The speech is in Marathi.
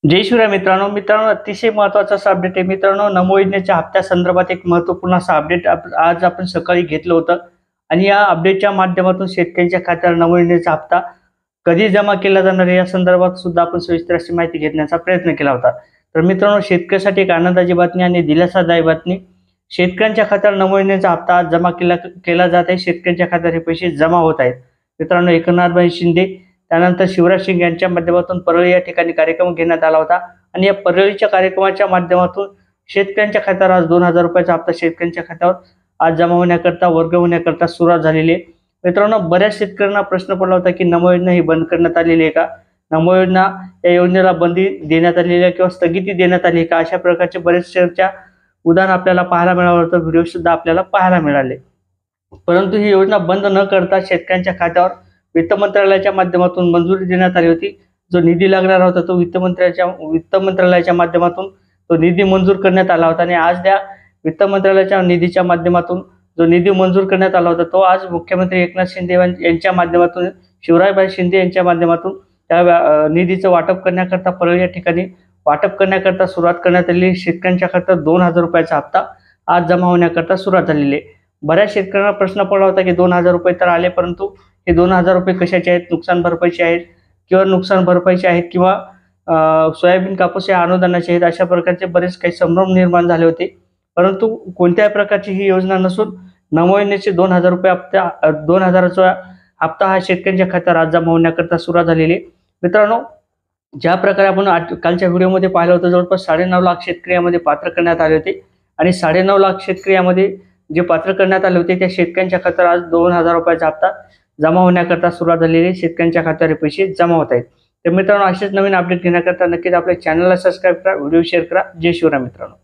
जय शिवराय मित्रांनो, अतिशय महत्त्वाचा असा अपडेट आहे मित्रांनो. नमो योजनेच्या हप्त्यासंदर्भात एक महत्त्वपूर्ण असा अपडेट आज आपण सकाळी घेतलं होतं आणि या अपडेटच्या माध्यमातून शेतकऱ्यांच्या खात्यावर नमो योजनेचा हप्ता कधी जमा केला जाणार आहे या संदर्भात सुद्धा आपण सविस्तर अशी माहिती घेण्याचा प्रयत्न केला होता. तर मित्रांनो, शेतकऱ्यासाठी एक आनंदाची बातमी आणि दिलासादायक बातमी. शेतकऱ्यांच्या खात्यावर नमो योजनेचा हप्ता आज जमा केला जात आहे. शेतकऱ्यांच्या खात्यावर हे पैसे जमा होत आहेत. मित्रांनो, एकनाथभाई शिंदे त्यानंतर शिवराज सिंग यांच्या माध्यमातून परळी या ठिकाणी कार्यक्रम घेण्यात आला होता आणि या परळीच्या कार्यक्रमाच्या माध्यमातून शेतकऱ्यांच्या खात्यावर आज 2,000 रुपयाचा हप्ता शेतकऱ्यांच्या खात्यावर आज जमा होण्याकरता वर्ग होण्याकरता सुरुवात झालेली आहे. मित्रांनो, बऱ्याच शेतकऱ्यांना प्रश्न पडला होता की नमो योजना ही बंद करण्यात आलेली आहे का, नमो योजना या योजनेला बंदी देण्यात आलेली आहे किंवा स्थगिती देण्यात आली आहे का, अशा प्रकारचे बरेच चर्चा उदाहरण आपल्याला पाहायला मिळालं होतं. व्हिडिओ सुद्धा आपल्याला पाहायला मिळाले. परंतु ही योजना बंद न करता शेतकऱ्यांच्या खात्यावर वित्त मंत्रालयाच्या माध्यमातून मंजुरी देण्यात आली होती. जो निधी लागणार होता तो वित्त मंत्रालयाच्या माध्यमातून तो निधी मंजूर करण्यात आला होता आणि आज त्या वित्त मंत्रालयाच्या निधीच्या माध्यमातून जो निधी मंजूर करण्यात आला होता तो आज मुख्यमंत्री एकनाथ शिंदे यांच्या माध्यमातून शिवराजभाई शिंदे यांच्या माध्यमातून त्या निधीचं वाटप करण्याकरता परळी या ठिकाणी वाटप करण्याकरता सुरुवात करण्यात आली. शेतकऱ्यांच्या खात्यात 2,000 रुपयाचा हप्ता आज जमा होण्याकरता सुरुवात झालेली आहे. बऱ्याच शेतकऱ्यांना प्रश्न पडला होता की 2,000 रुपये तर आले, परंतु हे 2,000 रुपये कशाचे आहेत, नुकसान भरपाईचे आहेत किंवा नुकसान भरपाईचे आहेत किंवा सोयाबीन कापूस या अनुदानाचे आहेत, अशा प्रकारचे बरेच काही संभ्रम निर्माण झाले होते. परंतु कोणत्याही प्रकारची ही योजना नसून नमो योजनेचे 2,000 रुपये हप्ता 2,000चा हप्ता हा शेतकऱ्यांच्या खात्यावर आज जमा होण्याकरता सुरुवात झालेली आहे. मित्रांनो, ज्या प्रकारे आपण कालच्या व्हिडिओमध्ये पाहिलं होतं, जवळपास 9.5 लाख शेतकरी यामध्ये पात्र करण्यात आले होते आणि 9.5 लाख शेतकरी यामध्ये जे पात्र करण्यात आले होते त्या शेतकऱ्यांच्या खात्यावर आज 2,000 रुपयाचा हप्ता जमा होण्याकरता सुरुवात झालेली आहे. शेतकऱ्यांच्या खात्यावर पैसे जमा होत आहेत. तर मित्रांनो, असेच नवीन अपडेट घेण्याकरता नक्कीच आपल्या चॅनलला सबस्क्राईब करा, व्हिडिओ शेअर करा. जय शिवराय मित्रांनो.